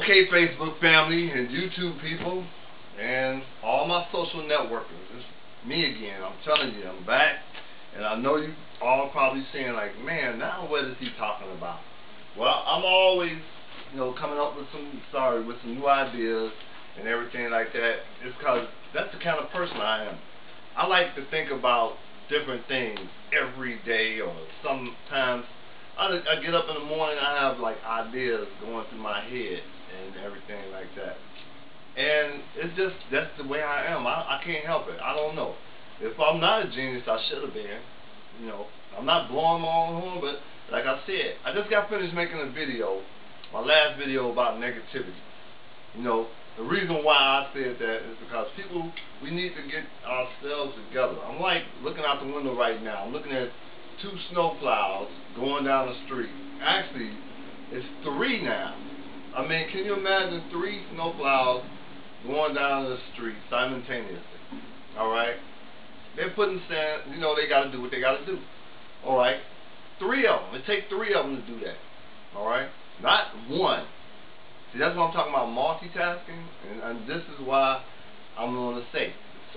Okay, Facebook family and YouTube people and all my social networkers, it's me again. I'm telling you, I'm back, and I know you all probably saying like, man, now what is he talking about? Well, I'm always, coming up with some new ideas and everything like that. It's because that's the kind of person I am. I like to think about different things every day, or sometimes I get up in the morning, I have like ideas going through my head and everything like that. And it's just, that's the way I am. I can't help it. I don't know. If I'm not a genius, I should have been. I'm not blowing my own horn, but like I said, I just got finished making a video, my last video about negativity. The reason why I said that is because we need to get ourselves together. I'm like looking out the window right now. I'm looking at two snow clouds going down the street. Actually, it's three now. I mean, can you imagine three snow clouds going down the street simultaneously? Alright? They're putting sand, they got to do what they got to do. Alright? Three of them. It takes three of them to do that. Alright? Not one. See, that's what I'm talking about, multitasking, and this is why I'm going to say,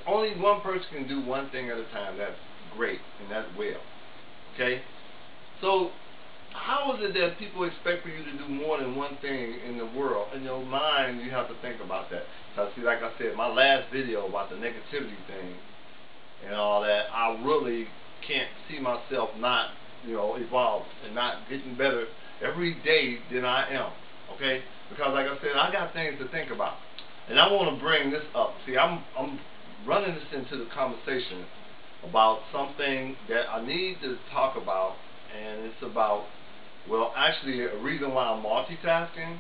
only one person can do one thing at a time. That's great, and that's well. Okay? So, how is it that people expect for you to do more than one thing in the world? In your mind, you have to think about that. Because, see, like I said, my last video about the negativity thing and all that, I really can't see myself not, evolving and not getting better every day than I am. Okay? Because, like I said, I got things to think about. And I want to bring this up. See, I'm running this into the conversation about something that I need to talk about, and it's about, well, actually, a reason why I'm multitasking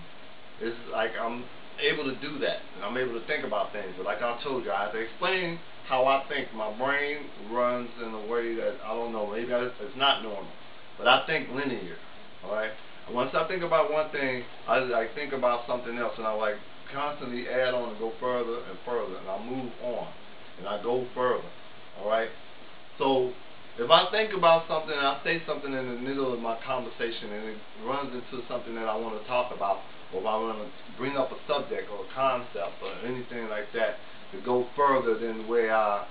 is like I'm able to do that, and I'm able to think about things. But like I told you, I have to explain how I think. My brain runs in a way that, I don't know, maybe it's not normal, but I think linear, all right? And once I think about one thing, I think about something else, and I like constantly add on and go further and further, and I move on, and I go further, all right? So, if I think about something and I say something in the middle of my conversation and it runs into something that I want to talk about, or if I want to bring up a subject or a concept or anything like that to go further than where I,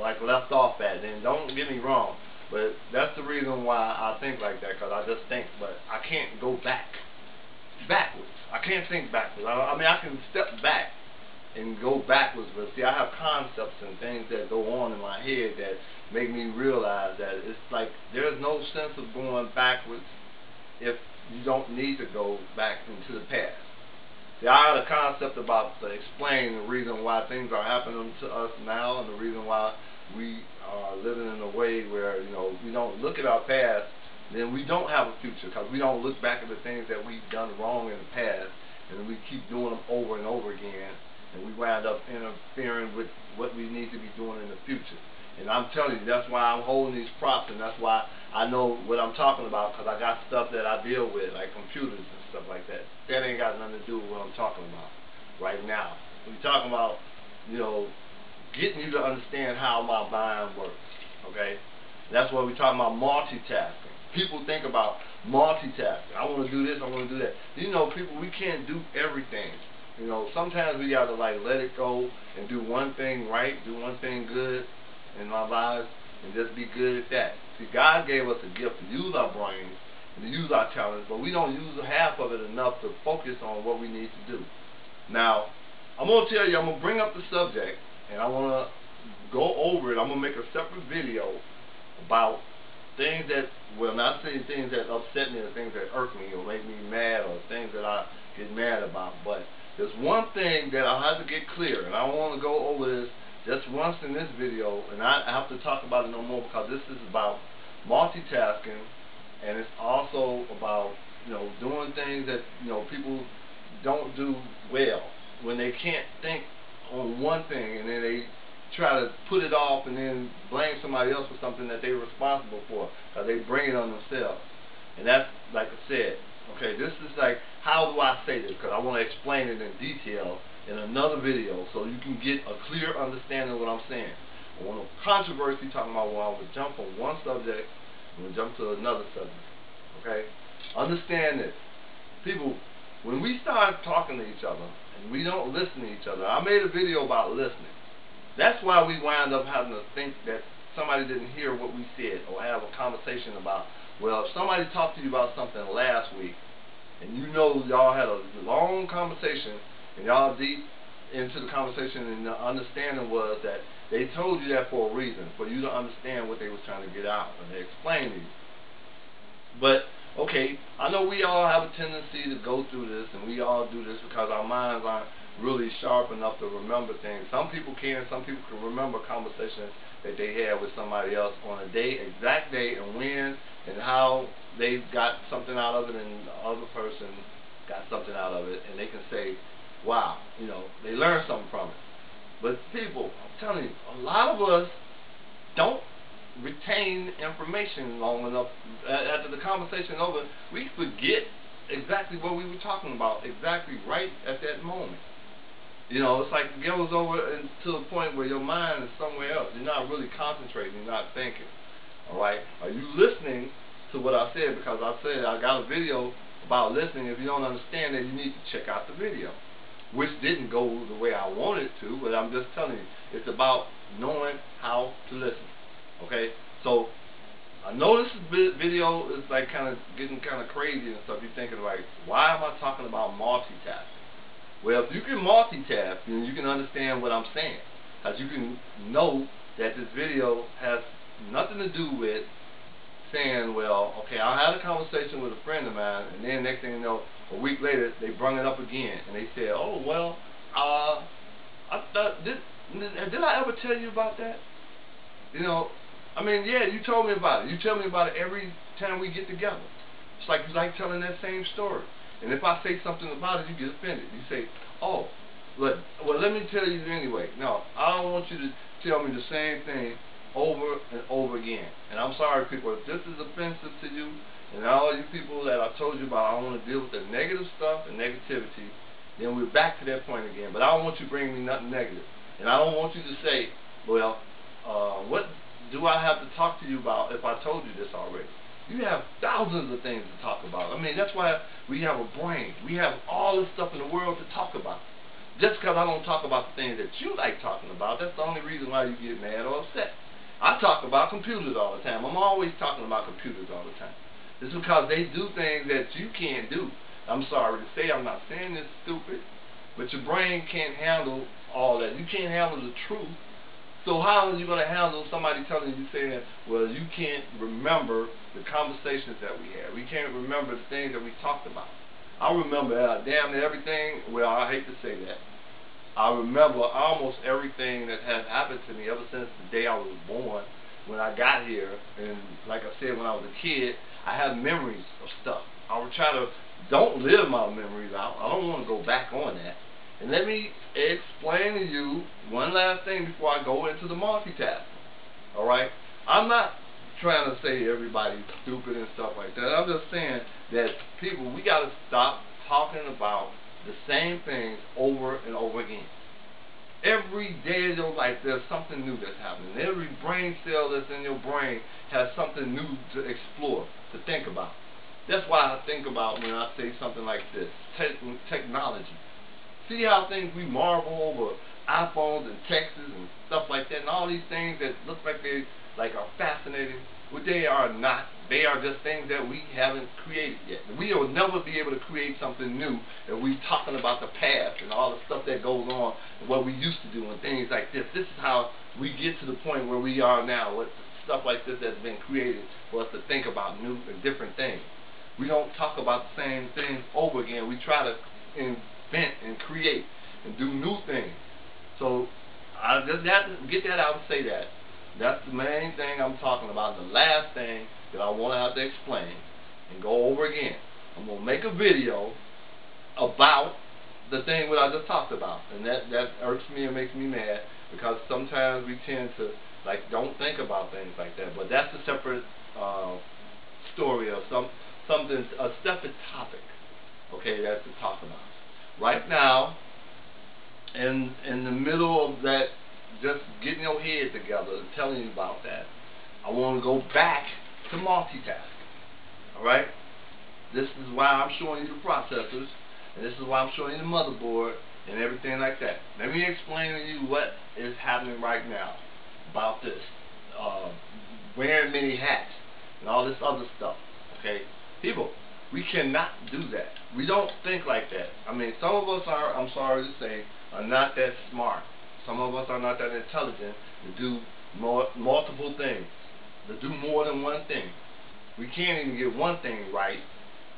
like left off at, then don't get me wrong, but that's the reason why I think like that, because I just think, but I can't go backwards. I can't think backwards. I mean, I can step back and go backwards, but see, I have concepts and things that go on in my head that make me realize that it's like there's no sense of going backwards if you don't need to go back into the past. See, I had a concept about to explain the reason why things are happening to us now, and the reason why we are living in a way where, we don't look at our past, then we don't have a future, because we don't look back at the things that we've done wrong in the past, and we keep doing them over and over again, and we wind up interfering with what we need to be doing in the future. And I'm telling you, that's why I'm holding these props, and that's why I know what I'm talking about, because I got stuff that I deal with, like computers and stuff like that. That ain't got nothing to do with what I'm talking about right now. We're talking about, getting you to understand how my mind works, okay? That's what we're talking about, multitasking. People think about multitasking. I want to do this, I want to do that. People, we can't do everything. Sometimes we got to like let it go and do one thing right, do one thing good in our lives, and just be good at that. See, God gave us a gift to use our brains and to use our talents, but we don't use half of it enough to focus on what we need to do. Now, I'm going to tell you, I'm going to bring up the subject, and I want to go over it. I'm going to make a separate video about things that, well, not saying things that upset me or things that irk me or make me mad or things that I get mad about, but there's one thing that I have to get clear, and I want to go over this just once in this video, and I have to talk about it no more, because this is about multitasking, and it's also about, doing things that, people don't do well, when they can't think on one thing, and then they try to put it off and then blame somebody else for something that they're responsible for, because they bring it on themselves. And that's, like I said, okay, this is like, how do I say this? Because I want to explain it in detail in another video so you can get a clear understanding of what I'm saying. I want a controversy talking about, well, I would jump from one subject and would jump to another subject. Okay? Understand this. People, when we start talking to each other and we don't listen to each other, I made a video about listening. That's why we wind up having to think that somebody didn't hear what we said, or have a conversation about, well, if somebody talked to you about something last week, and you know y'all had a long conversation, and y'all deep into the conversation, and the understanding was that they told you that for a reason, for you to understand what they was trying to get out, and they explained to you. But, okay, I know we all have a tendency to go through this, and we all do this because our minds aren't really sharp enough to remember things. Some people can, some people can remember conversations that they had with somebody else on a day, exact day, and when, and how they got something out of it, and the other person got something out of it, and they can say, wow, you know, they learned something from it. But people, I'm telling you, a lot of us don't retain information long enough. After the conversation over, we forget exactly what we were talking about, exactly right at that moment. You know, it's like it goes over to the point where your mind is somewhere else. You're not really concentrating, you're not thinking. Alright? Are you listening to what I said? Because I said I got a video about listening. If you don't understand that, you need to check out the video. Which didn't go the way I wanted to, but I'm just telling you, it's about knowing how to listen. Okay? So, I know this video is like kind of getting kind of crazy and stuff. You're thinking like, why am I talking about multitasking? Well, if you can multitask, then you can understand what I'm saying. Because you can know that this video has nothing to do with saying, well, okay, I had a conversation with a friend of mine, and then next thing you know, a week later, they brought it up again, and they said, oh, well, I thought, did I ever tell you about that? You know, I mean, yeah, you told me about it. You tell me about it every time we get together. It's like you like telling that same story. And if I say something about it, you get offended. You say, oh, well, let me tell you anyway. No, I don't want you to tell me the same thing over and over again. And I'm sorry, people, if this is offensive to you, and all you people that I told you about, I don't want to deal with the negative stuff and negativity, then we're back to that point again. But I don't want you to bring me nothing negative. And I don't want you to say, well, what do I have to talk to you about if I told you this already? You have thousands of things to talk about. I mean, that's why we have a brain. We have all this stuff in the world to talk about. Just because I don't talk about the things that you like talking about, that's the only reason why you get mad or upset. I talk about computers all the time. I'm always talking about computers all the time. It's because they do things that you can't do. I'm sorry to say, I'm not saying this stupid, but your brain can't handle all that. You can't handle the truth. So how are you going to handle somebody telling you, saying, well, you can't remember the conversations that we had. We can't remember the things that we talked about. I remember damn near everything. Well, I hate to say that. I remember almost everything that has happened to me ever since the day I was born, when I got here. And like I said, when I was a kid, I have memories of stuff. I would try to don't live my memories out. I don't want to go back on that. And let me explain to you one last thing before I go into the multitasking. Alright? I'm not trying to say everybody's stupid and stuff like that. I'm just saying that people, we got to stop talking about the same things over and over again. Every day of your life, there's something new that's happening. Every brain cell that's in your brain has something new to explore, to think about. That's why I think about when I say something like this, technology. See how things we marvel over iPhones and texts and stuff like that, and all these things that look like they are fascinating. Well, they are not. They are just things that we haven't created yet. We will never be able to create something new if we're talking about the past and all the stuff that goes on and what we used to do and things like this. This is how we get to the point where we are now, with stuff like this that's been created for us to think about new and different things. We don't talk about the same things over again. We try to invent and create and do new things. So I just have to get that out and say that. That's the main thing I'm talking about. The last thing that I want to have to explain and go over again. I'm going to make a video about the thing that I just talked about. And that irks me and makes me mad, because sometimes we tend to don't think about things like that. But that's a separate story or something, a separate topic. Okay, that's to talk about. Right now, in the middle of that, just getting your head together and telling you about that, I want to go back to multitasking. Alright? This is why I'm showing you the processors. And this is why I'm showing you the motherboard and everything like that. Let me explain to you what is happening right now about this. Wearing many hats and all this other stuff. Okay? People, we cannot do that. We don't think like that. I mean, some of us are, I'm sorry to say, are not that smart. Some of us are not that intelligent to do multiple things, to do more than one thing. We can't even get one thing right,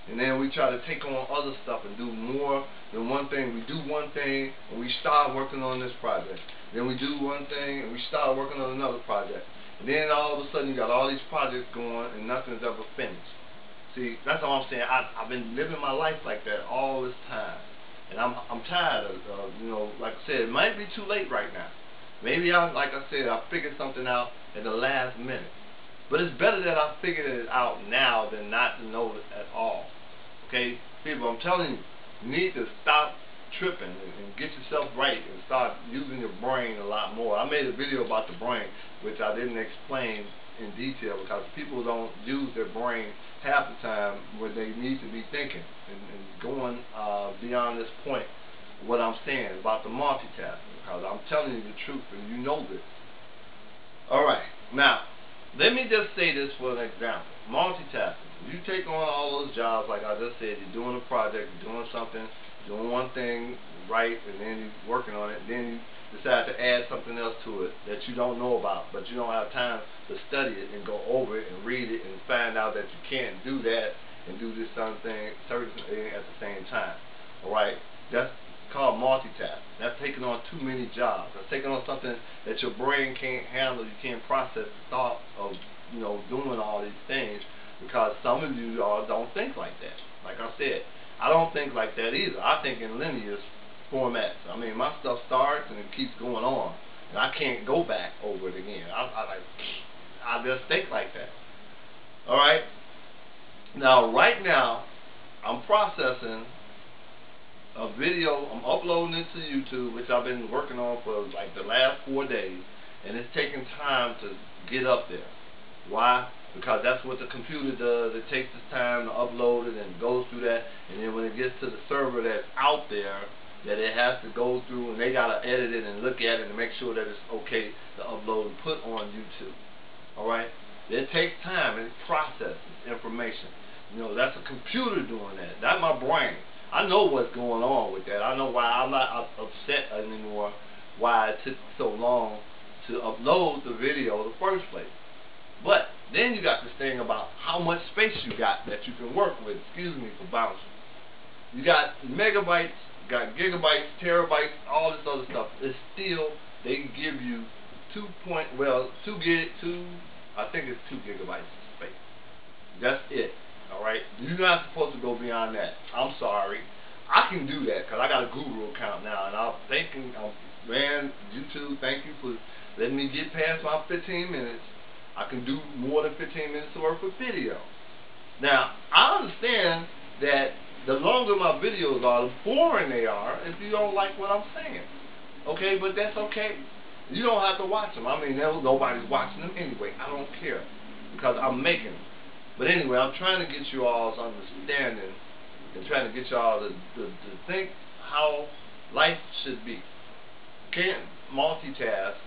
and then we try to take on other stuff and do more than one thing. We do one thing and we start working on this project. Then we do one thing and we start working on another project. And then all of a sudden you got all these projects going and nothing's ever finished. See, that's all I'm saying. I've been living my life like that all this time. And I'm tired of, you know, like I said, it might be too late right now. Maybe like I said, I figured something out at the last minute. But it's better that I figured it out now than not to know it at all. Okay, people, I'm telling you, you need to stop tripping and get yourself right and start using your brain a lot more. I made a video about the brain, which I didn't explain in detail because people don't use their brain half the time where they need to be thinking and going beyond this point. What I'm saying about the multitasking, because I'm telling you the truth and you know this. Alright, now let me just say this for an example. Multitasking. You take on all those jobs, like I just said, you're doing a project, you're doing something, doing one thing right, and then you're working on it, and then you decide to add something else to it that you don't know about, but you don't have time to study it and go over it and read it and find out that you can't do that and do this certain thing at the same time. Alright? That's called multitasking. That's taking on too many jobs. That's taking on something that your brain can't handle. You can't process the thought of, you know, doing all these things, because some of you all don't think like that. Like I said, I don't think like that either. I think in linear formats. I mean, my stuff starts and it keeps going on, and I can't go back over it again. I just think like that. All right. Now, right now, I'm processing a video. I'm uploading it to YouTube, which I've been working on for like the last 4 days, and it's taking time to get up there. Why? Because that's what the computer does. It takes its time to upload it and goes through that, and then when it gets to the server that's out there, that it has to go through, and they gotta edit it and look at it and make sure that it's okay to upload and put on YouTube. All right? It takes time and it processes information. You know, that's a computer doing that. Not my brain. I know what's going on with that. I know why I'm not upset anymore, why it took so long to upload the video in the first place. But then you got this thing about how much space you got that you can work with. Excuse me for bouncing. You got megabytes, got gigabytes, terabytes, all this other stuff. It's still, they give you I think it's 2 gigabytes of space. That's it. Alright? You're not supposed to go beyond that. I'm sorry. I can do that because I got a Google account now, and I'm thinking, man, YouTube, thank you for letting me get past my 15 minutes. I can do more than 15 minutes worth of video. Now, I understand that the longer my videos are, the boring they are if you don't like what I'm saying. Okay, but that's okay. You don't have to watch them. I mean, nobody's watching them anyway. I don't care because I'm making them. But anyway, I'm trying to get you all's understanding and trying to get y'all to think how life should be. You can't multitask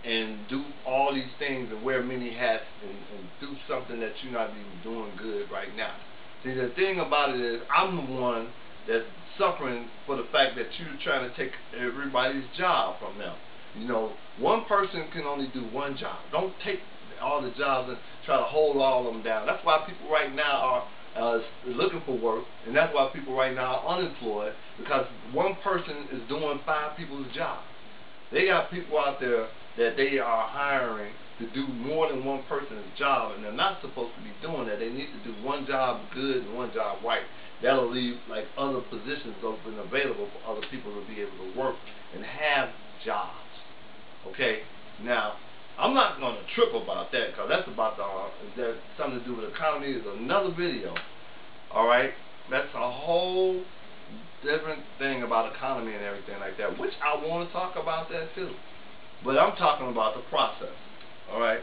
and do all these things and wear many hats and do something that you're not even doing good right now. See, the thing about it is, I'm the one that's suffering for the fact that you're trying to take everybody's job from them. You know, one person can only do one job. Don't take all the jobs and try to hold all of them down. That's why people right now are looking for work, and that's why people right now are unemployed, because one person is doing 5 people's jobs. They got people out there that they are hiring to do more than one person's job, and they're not supposed to be doing that. They need to do one job good and one job right. That'll leave like other positions open available for other people to be able to work and have jobs. Okay? Now, I'm not going to trip about that, because that's about that's something to do with economy. Is another video. Alright? That's a whole different thing about economy and everything like that, which I want to talk about that too. But I'm talking about the processor. Alright?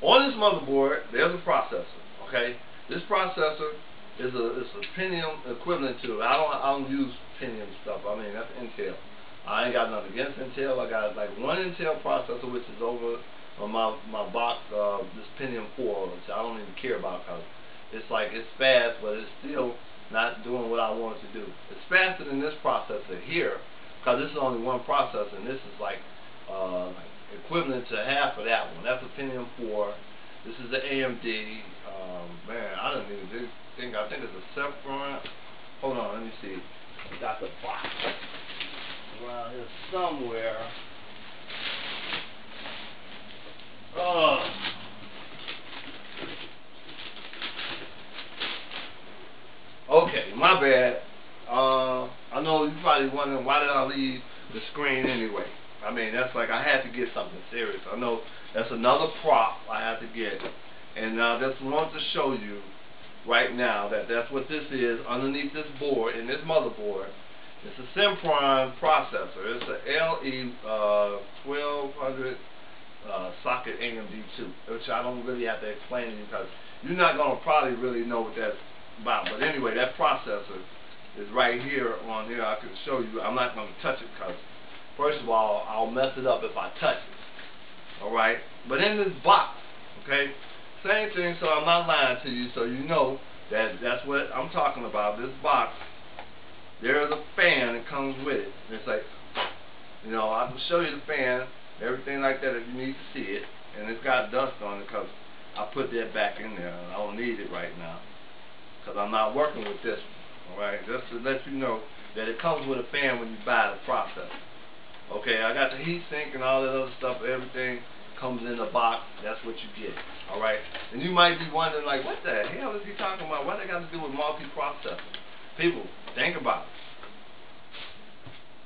On this motherboard, there's a processor. Okay? This processor it's a Pentium equivalent to. I don't use Pentium stuff. I mean that's Intel. I ain't got nothing against Intel. I got like one Intel processor which is over on my box. This Pentium 4, which I don't even care about because it's like it's fast, but it's still not doing what I want it to do. It's faster than this processor here because this is only one processor, and this is like equivalent to half of that one. That's a Pentium 4. This is the AMD. Man, I don't even think. I think it's a Sephiron. Hold on, let me see. I got the box around here somewhere. Oh. Okay, my bad. I know you're probably wondering why did I leave the screen anyway. I mean, that's like I had to get something serious. I know that's another prop I had to get. And I just want to show you right now that that's what this is underneath this board, in this motherboard. It's a Sempron processor. It's a LE 1200 socket AMD2, which I don't really have to explain to you because you're not going to probably really know what that's about. But anyway, that processor is right here on here. I can show you. I'm not going to touch it because, first of all, I'll mess it up if I touch it. Alright? But in this box, okay, same thing, so I'm not lying to you, so you know that that's what I'm talking about. This box, there's a fan that comes with it. And it's like, you know, I can show you the fan, everything like that if you need to see it. And it's got dust on it because I put that back in there. I don't need it right now because I'm not working with this one. Alright, just to let you know that it comes with a fan when you buy the processor. Okay, I got the heat sink and all that other stuff, everything comes in the box. That's what you get. Alright? And you might be wondering, like, what the hell is he talking about? What they got to do with multiprocessing? People, think about it.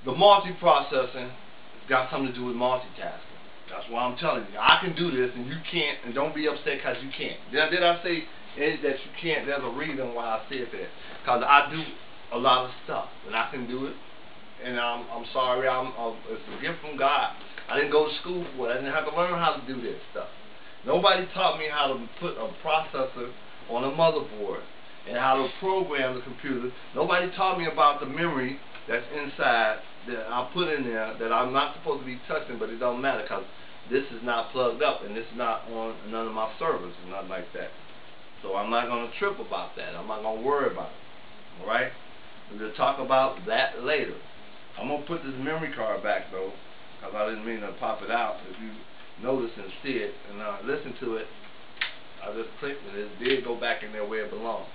The multiprocessing has got something to do with multitasking. That's why I'm telling you. I can do this and you can't, and don't be upset because you can't. Did I say that you can't? There's a reason why I said that. Because I do a lot of stuff, and I can do it. And I'm sorry, it's a gift from God. I didn't go to school for it. I didn't have to learn how to do this stuff. Nobody taught me how to put a processor on a motherboard and how to program the computer. Nobody taught me about the memory that's inside that I put in there that I'm not supposed to be touching, but it don't matter because this is not plugged up and this is not on none of my servers and nothing like that. So I'm not going to trip about that. I'm not going to worry about it. Alright? We'll talk about that later. I'm going to put this memory card back though, because I didn't mean to pop it out. If you notice and see it and listen to it, I just clicked and it did go back in there where it belongs.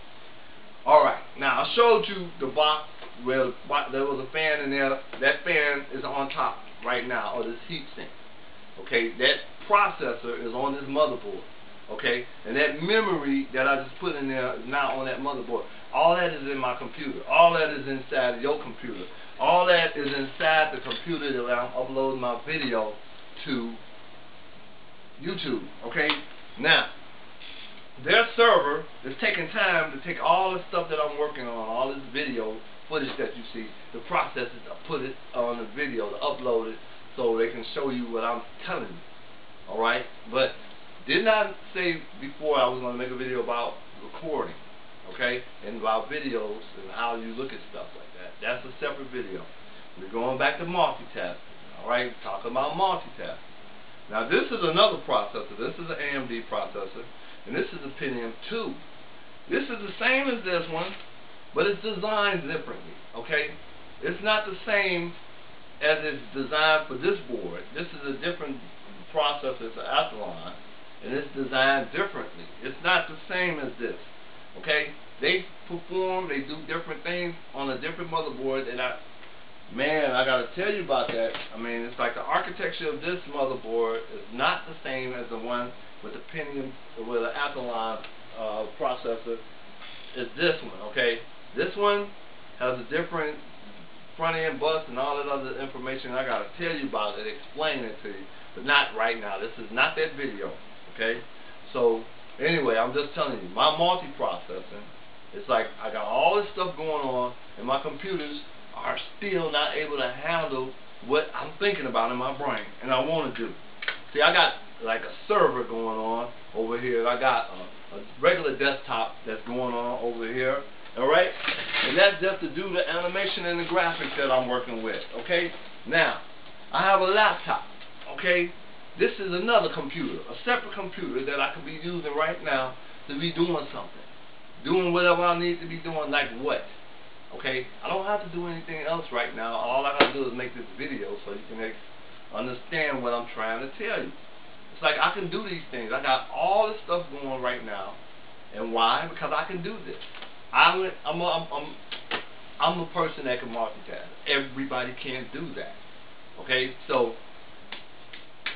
Alright, now I showed you the box where there was a fan in there. That fan is on top right now of this heat sink. Okay, that processor is on this motherboard. Okay, and that memory that I just put in there is now on that motherboard. All that is in my computer. All that is inside of your computer. All that is inside the computer that I'm uploading my video to YouTube. Okay, now their server is taking time to take all the stuff that I'm working on, all this video footage that you see, the process is to put it on the video, to upload it so they can show you what I'm telling you. Alright, but didn't I say before I was going to make a video about recording, okay, and about videos and how you look at stuff like that. That's a separate video. We're going back to multitasking, alright, talking about multitasking. Now this is another processor. This is an AMD processor, and this is a Pentium 2. This is the same as this one, but it's designed differently, okay? It's not the same as it's designed for this board. This is a different processor, it's an Athlon, and it's designed differently. It's not the same as this, okay? They perform, they do different things on a different motherboard, and I gotta tell you about that. I mean, it's like the architecture of this motherboard is not the same as the one with the Pentium, with the Athlon processor is this one, okay? This one has a different front end bus and all that other information I gotta tell you about it, explain it to you, but not right now. This is not that video, okay? So anyway, I'm just telling you, my multiprocessing, it's like I got all this stuff going on, and my computers are still not able to handle what I'm thinking about in my brain and I want to do. See, I got like a server going on over here. I got a a regular desktop that's going on over here. Alright? And that's just to do the animation and the graphics that I'm working with. Okay? Now, I have a laptop. Okay? This is another computer, a separate computer that I could be using right now to be doing something. Doing whatever I need to be doing, like what? Okay? I don't have to do anything else right now. All I got to do is make this video so you can understand what I'm trying to tell you. It's like I can do these things. I got all this stuff going right now. And why? Because I can do this. I'm a person that can multitask. Everybody can't do that. Okay? So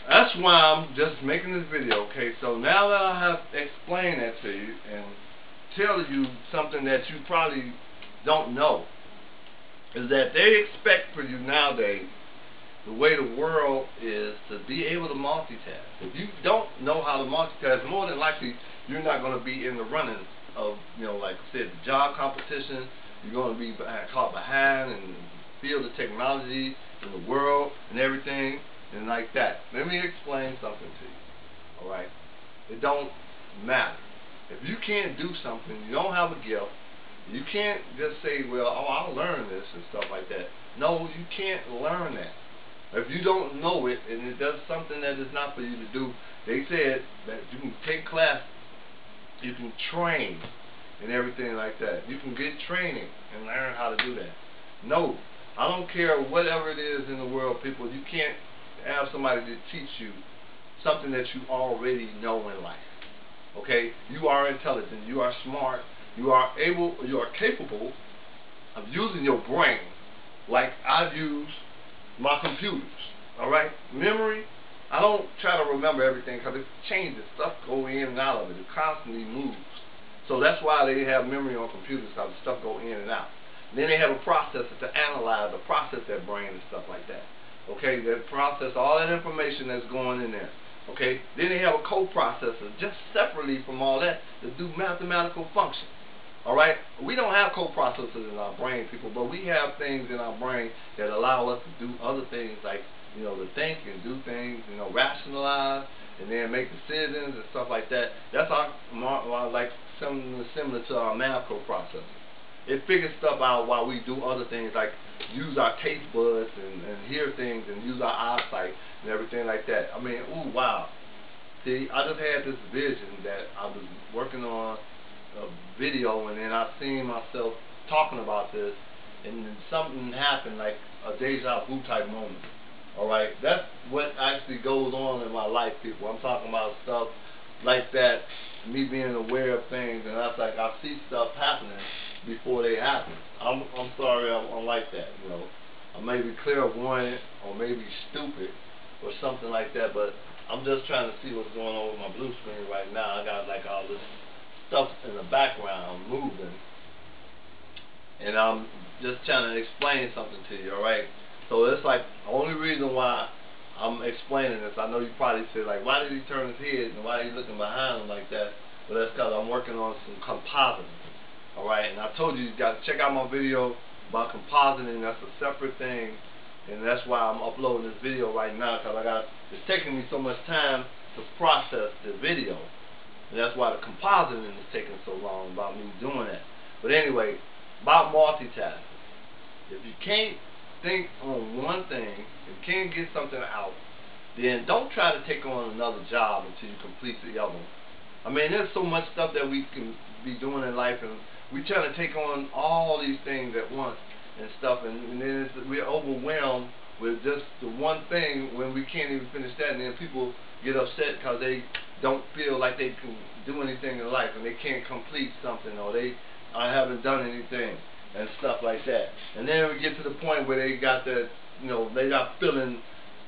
that's why I'm just making this video. Okay? So now that I have explained that to you and tell you something that you probably don't know, is that they expect for you nowadays, the way the world is, to be able to multitask. If you don't know how to multitask, more than likely you're not going to be in the running of, like I said, the job competition. You're going to be caught behind in the field of technology, in the world, and everything, and like that. Let me explain something to you. Alright? It don't matter. If you can't do something, you don't have a gift, you can't just say, well, oh, I'll learn this and stuff like that. No, you can't learn that. If you don't know it, and it does something that is not for you to do, they said that you can take classes, you can train, and everything like that. You can get training and learn how to do that. No, I don't care whatever it is in the world, people, you can't have somebody to teach you something that you already know in life. Okay? You are intelligent, you are smart, you are capable of using your brain like I use my computers. Alright? Memory, I don't try to remember everything because it changes. Stuff go in and out of it. It constantly moves. So that's why they have memory on computers, because stuff go in and out. Then they have a processor to analyze or process that brain and stuff like that. Okay? They process all that information that's going in there. Okay? Then they have a coprocessor just separately from all that to do mathematical functions. Alright? We don't have coprocessors in our brain, people, but we have things in our brain that allow us to do other things like, to think and do things, rationalize, and then make decisions and stuff like that. That's like something similar to our math coprocessor. It figures stuff out while we do other things like use our taste buds and hear things and use our eyesight and everything like that. I mean, ooh, wow. See, I just had this vision that I was working on a video, and then I seen myself talking about this, and then something happened, like a deja vu type moment. Alright, that's what actually goes on in my life, people. I'm talking about stuff like that, me being aware of things, and that's like I see stuff happening before they happen. I'm sorry, I'm like that, I may be clairvoyant or maybe stupid or something like that, but I'm just trying to see what's going on with my blue screen right now. I got like all this stuff in the background moving, and I'm just trying to explain something to you. Alright, so it's like the only reason why I'm explaining this, I know you probably say like, why did he turn his head and why are you looking behind him like that? But that's because I'm working on some compositing. Alright, and I told you got to check out my video about compositing. That's a separate thing, and that's why I'm uploading this video right now, because it's taking me so much time to process the video. And that's why the compositing is taking so long about me doing that. But anyway, about multitasking. If you can't think on one thing, if you can't get something out, then don't try to take on another job until you complete the other one. I mean, there's so much stuff that we can be doing in life, and we try to take on all these things at once and stuff, and then we're overwhelmed with just the one thing when we can't even finish that, and then people get upset because they don't feel like they can do anything in life, and they can't complete something, or they haven't done anything and stuff like that. And then we get to the point where they got that, they're not feeling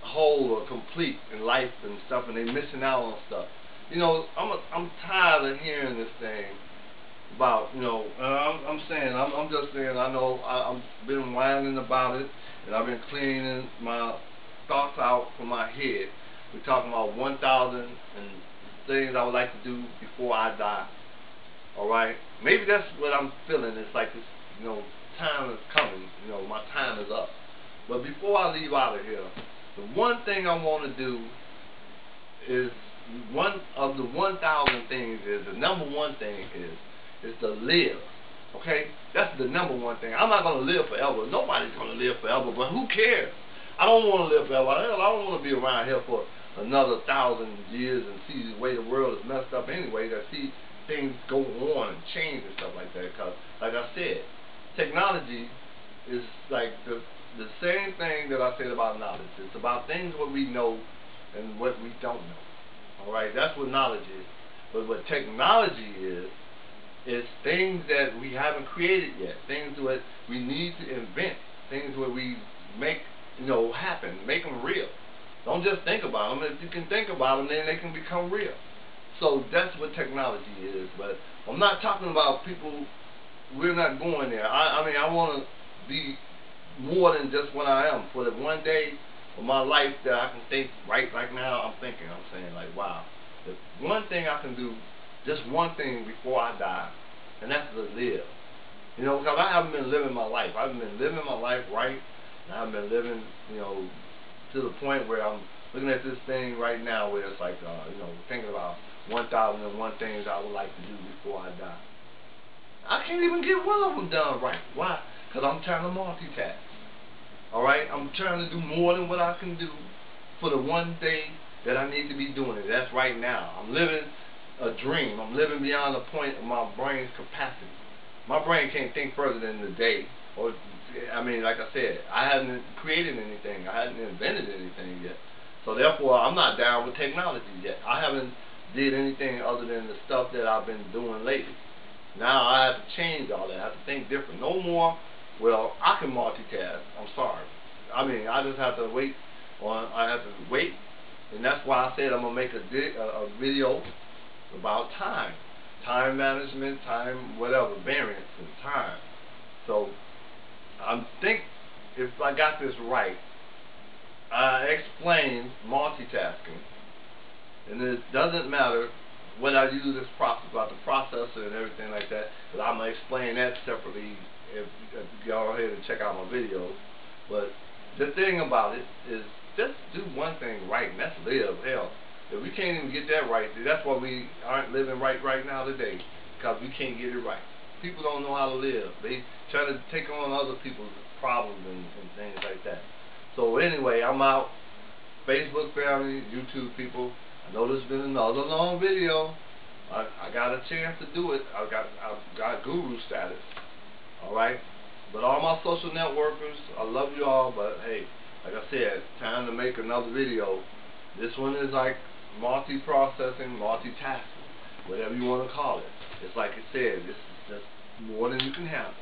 whole or complete in life and stuff, and they're missing out on stuff. I'm tired of hearing this thing about, I'm just saying, I know I've been whining about it, and I've been cleaning my thoughts out from my head. We're talking about 1,000 and things I would like to do before I die. Alright? Maybe that's what I'm feeling. It's like this, time is coming. My time is up. But before I leave out of here, the one thing I want to do is one of the 1,000 things is, the number one thing is to live. Okay? That's the number one thing. I'm not going to live forever. Nobody's going to live forever, but who cares? I don't want to live forever. Hell, I don't want to be around here for another 1,000 years and see the way the world is messed up anyway, to see things go on and change and stuff like that. Because, like I said, technology is like the same thing that I said about knowledge. It's about things what we know and what we don't know. Alright, that's what knowledge is. But what technology is things that we haven't created yet, things that we need to invent, things where we make, happen, make them real. Don't just think about them. If you can think about them, then they can become real. So that's what technology is. But I'm not talking about people. We're not going there. I mean, I want to be more than just what I am. For the one day of my life that I can think right now, I'm saying like, wow, the one thing I can do, just one thing before I die, and that's to live. Because I haven't been living my life. I've been living my life right, and I've been living, to the point where I'm looking at this thing right now where it's like, thinking about 1,001 things I would like to do before I die. I can't even get one of them done right. Why? Because I'm trying to multitask. Alright? I'm trying to do more than what I can do for the one thing that I need to be doing it. That's right now. I'm living a dream. I'm living beyond the point of my brain's capacity. My brain can't think further than the day. Or, I mean, like I said, I haven't created anything. I haven't invented anything yet. So therefore, I'm not down with technology yet. I haven't did anything other than the stuff that I've been doing lately. Now I have to change all that. I have to think different. No more, well, I can multitask. I'm sorry. I mean, I just have to wait I have to wait. And that's why I said I'm going to make a video about time. Time management, time, whatever, variance in time. So, I think if I got this right, I explained multitasking. And it doesn't matter what I use this process, about the processor and everything like that, because I'm going to explain that separately if you go ahead and check out my videos. But the thing about it is just do one thing right, and that's live. Hell, if we can't even get that right, that's why we aren't living right now today, because we can't get it right. People don't know how to live. They try to take on other people's problems and things like that. So anyway, I'm out. Facebook family, YouTube people, I know this has been another long video. I got a chance to do it. I've got guru status. Alright? But all my social networkers, I love you all, but hey, like I said, time to make another video. This one is like multi-processing, multitasking, whatever you want to call it. It's like it said, this is just more than you can handle.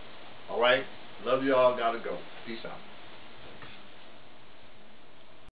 Alright? Love you all, gotta go. Peace out.